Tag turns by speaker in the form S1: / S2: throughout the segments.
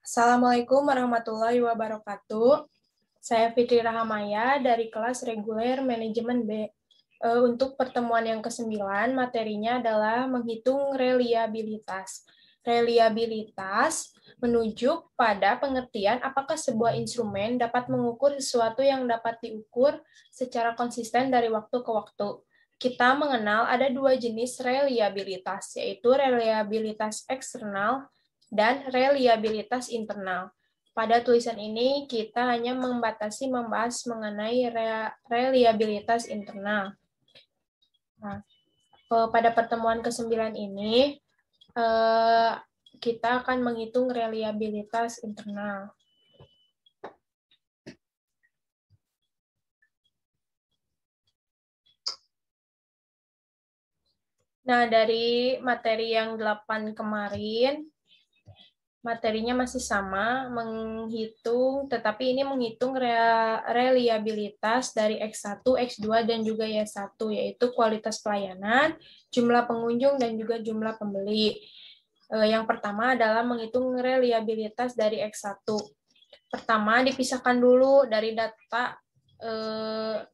S1: Assalamualaikum warahmatullahi wabarakatuh. Saya Fitri Rahamaya dari kelas reguler manajemen B. Untuk pertemuan yang ke-9, materinya adalah menghitung reliabilitas. Reliabilitas menunjuk pada pengertian apakah sebuah instrumen dapat mengukur sesuatu yang dapat diukur secara konsisten dari waktu ke waktu. Kita mengenal ada dua jenis reliabilitas, yaitu reliabilitas eksternal dan reliabilitas internal. Pada tulisan ini, kita hanya membatasi membahas mengenai reliabilitas internal. Nah, pada pertemuan ke-9 ini, kita akan menghitung reliabilitas internal. Nah, dari materi yang 8 kemarin, materinya masih sama, menghitung, tetapi ini menghitung reliabilitas dari X1, X2, dan juga Y1, yaitu kualitas pelayanan, jumlah pengunjung, dan juga jumlah pembeli. Yang pertama adalah menghitung reliabilitas dari X1. Pertama, dipisahkan dulu dari data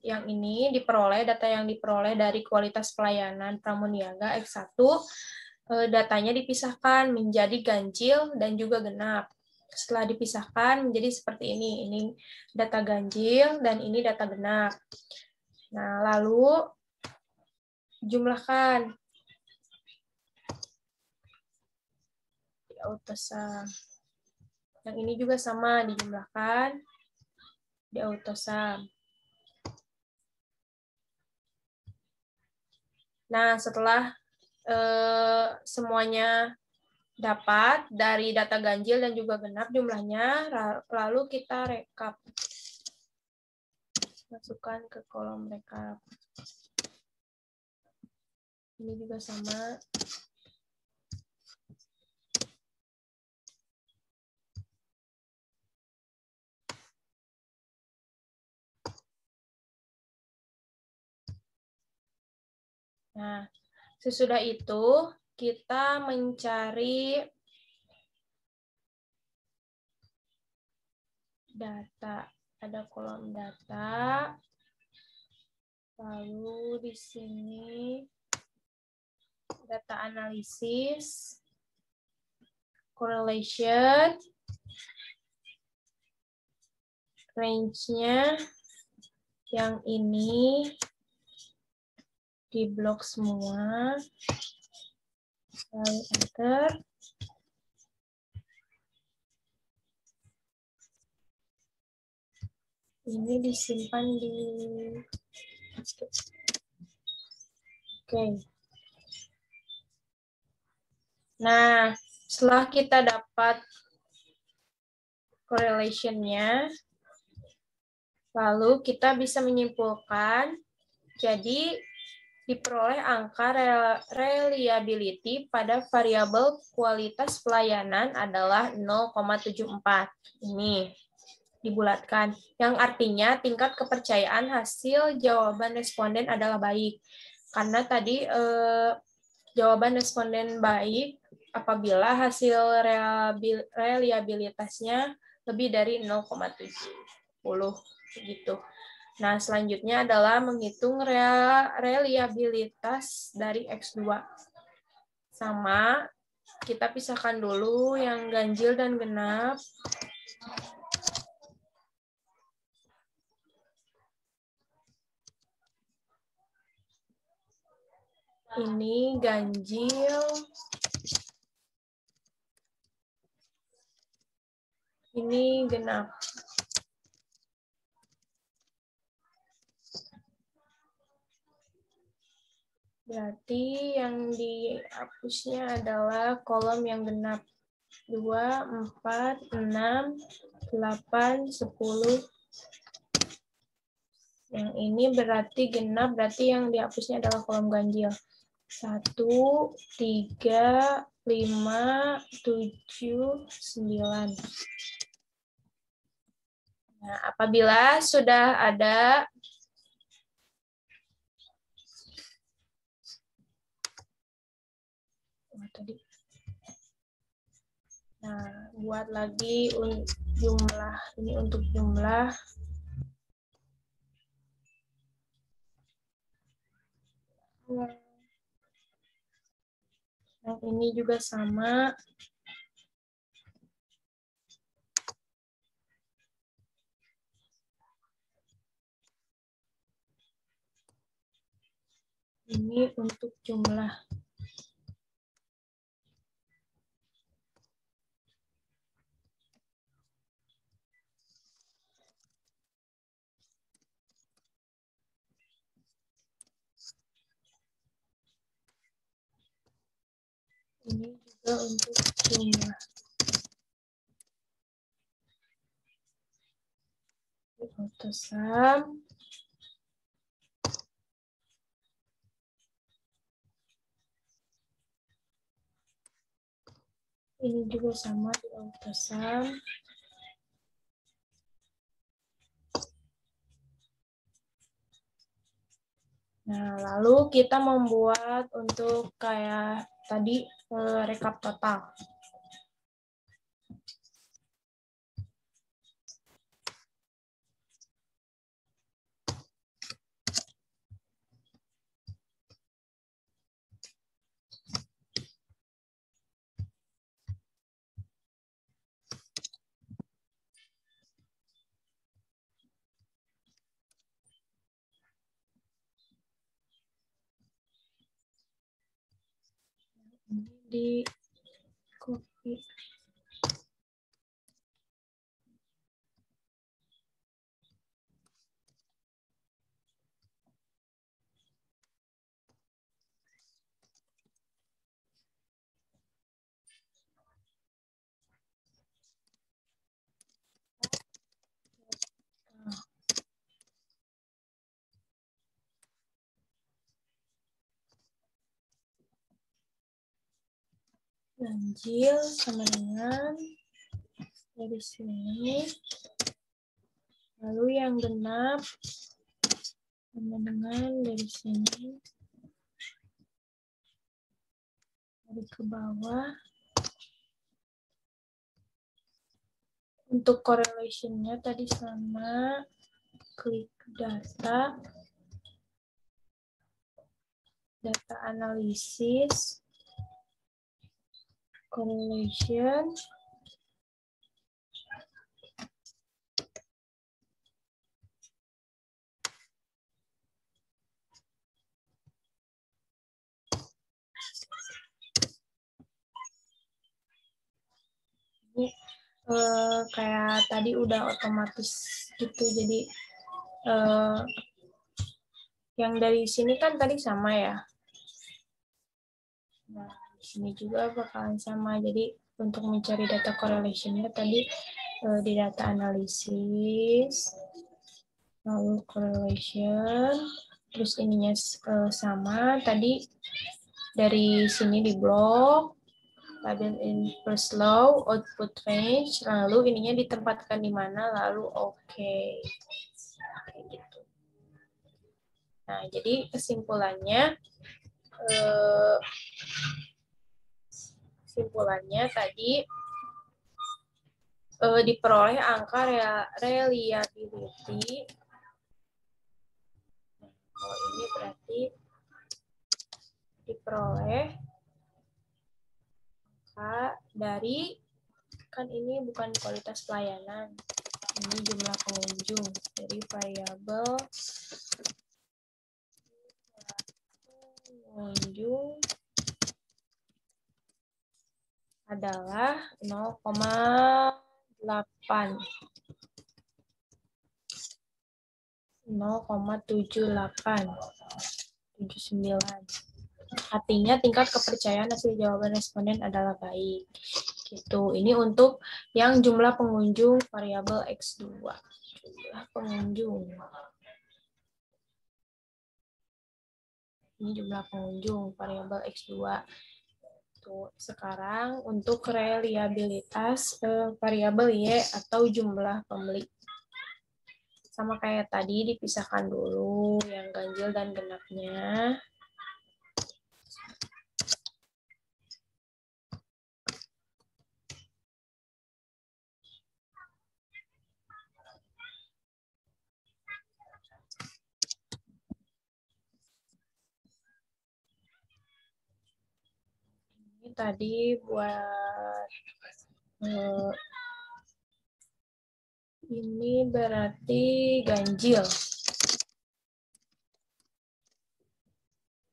S1: yang ini, data yang diperoleh dari kualitas pelayanan pramuniaga X1, datanya dipisahkan menjadi ganjil dan juga genap. Setelah dipisahkan menjadi seperti ini. Ini data ganjil dan ini data genap. Nah, lalu jumlahkan. Di autosum. Yang ini juga sama, dijumlahkan di autosum. Nah, setelah semuanya dapat dari data ganjil dan juga genap jumlahnya, lalu kita rekap. Masukkan ke kolom rekap. Ini juga sama. Nah, sesudah itu kita mencari data. Ada kolom data. Lalu di sini data analisis, correlation, range-nya yang ini di blok semua. Lalu enter. Ini disimpan di... Oke. Nah, setelah kita dapat correlation-nya, lalu kita bisa menyimpulkan, jadi diperoleh angka reliability pada variabel kualitas pelayanan adalah 0,74. Ini dibulatkan, yang artinya tingkat kepercayaan hasil jawaban responden adalah baik. Karena tadi jawaban responden baik apabila hasil reliabilitasnya lebih dari 0,70 gitu. Nah, selanjutnya adalah menghitung reliabilitas dari X2. Sama, kita pisahkan dulu yang ganjil dan genap. Ini ganjil. Ini genap. Berarti yang dihapusnya adalah kolom yang genap. 2, 4, 6, 8, 10. Yang ini berarti genap, berarti yang dihapusnya adalah kolom ganjil. 1, 3, 5, 7, 9. Nah, apabila sudah ada buat lagi jumlah. Ini untuk jumlah. Yang ini juga sama. Ini untuk jumlah. Ini juga untuk jumlah. Autosum. Ini juga sama di autosum. Nah, lalu kita membuat untuk kayak tadi rekap total. Ini di copy. Ganjil sama dengan dari sini. Lalu yang genap sama dengan dari sini. Dari ke bawah. Untuk correlation-nya tadi sama. Klik data. Data analisis. Correlation. Ini kayak tadi udah otomatis gitu, jadi yang dari sini kan tadi sama ya. Nah, di sini juga bakalan sama. Jadi untuk mencari data correlation-nya tadi di data analisis, lalu correlation, terus ininya sama. Tadi dari sini di blok, label inverse law, output range, lalu ininya ditempatkan di mana, lalu oke. Kayak gitu. Nah, jadi kesimpulannya tadi diperoleh angka reliability. Kalau ini berarti diperoleh angka dari, kan ini bukan kualitas pelayanan, ini jumlah pengunjung, dari variabel pengunjung adalah 0,78. 0,7879. Artinya tingkat kepercayaan hasil jawaban responden adalah baik. Gitu. Ini untuk yang jumlah pengunjung variabel X2. Jumlah pengunjung. Ini jumlah pengunjung variabel X2. Tuh, sekarang untuk reliabilitas variabel Y atau jumlah pembeli. Sama kayak tadi, dipisahkan dulu yang ganjil dan genapnya. tadi buat ini berarti ganjil.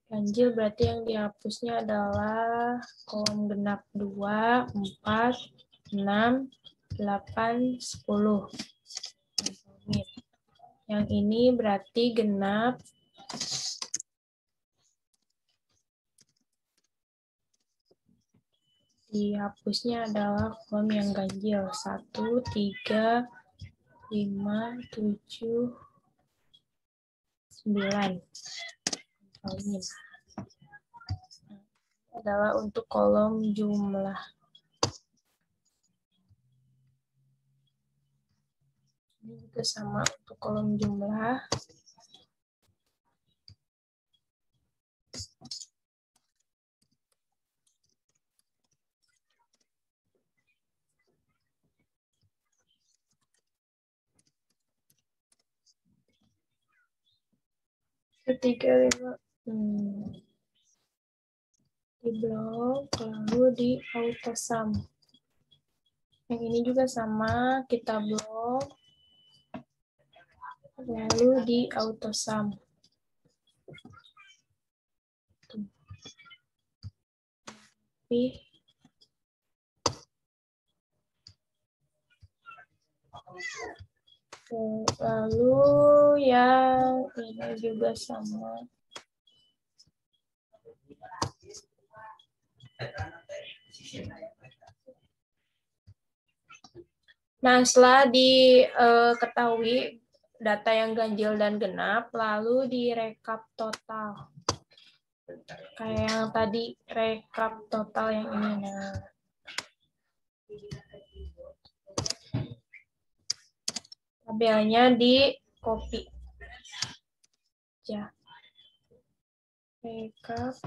S1: Ganjil berarti yang dihapusnya adalah kolom genap 2, 4, 6, 8, 10. Yang ini berarti genap. Dihapusnya adalah kolom yang ganjil. 1, 3, 5, 7, 9. Ini adalah untuk kolom jumlah. Ini juga sama untuk kolom jumlah. Ketiga, 5. Di blok, lalu di autosum. Yang ini juga sama, kita blok, lalu di autosum. Lalu yang ini juga sama. Nah, setelah diketahui data yang ganjil dan genap, lalu direkap total. Kayak yang tadi, rekap total yang ini. Nah, tabelnya di copy. Ya. Rekap.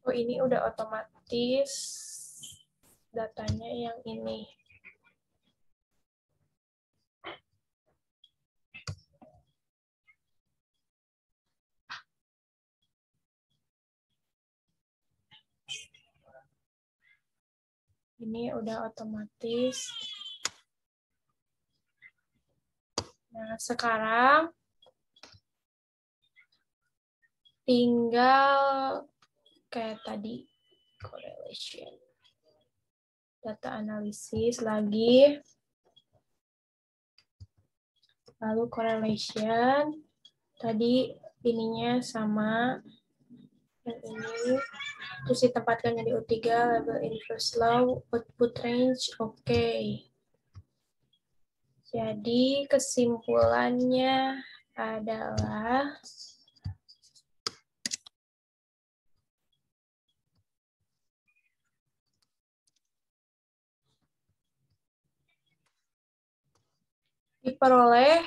S1: Oh, ini udah otomatis datanya yang ini. Ini udah otomatis. Nah, sekarang tinggal kayak tadi, correlation. Data analisis lagi. Lalu correlation. Tadi ininya sama. Yang ini. Terus ditempatkannya di U3, label inverse law, output range, oke. Jadi kesimpulannya adalah diperoleh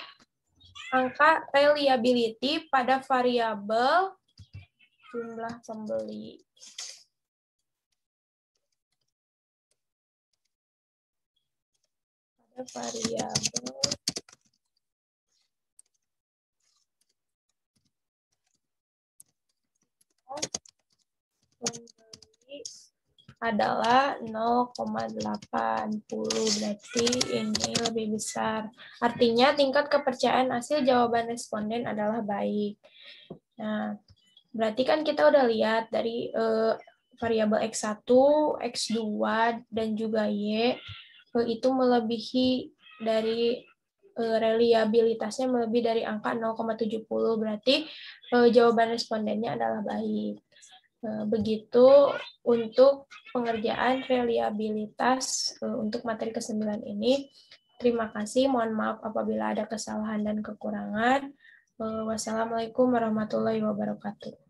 S1: angka reliability pada variabel jumlah pembeli. Pada variabel pembeli adalah 0,80, berarti ini lebih besar. Artinya tingkat kepercayaan hasil jawaban responden adalah baik. Nah, berarti kan kita udah lihat dari variabel X1, X2, dan juga Y, itu melebihi dari reliabilitasnya melebihi dari angka 0,70, berarti jawaban respondennya adalah baik. Begitu untuk pengerjaan reliabilitas untuk materi ke-9 ini. Terima kasih, mohon maaf apabila ada kesalahan dan kekurangan. Wassalamualaikum warahmatullahi wabarakatuh.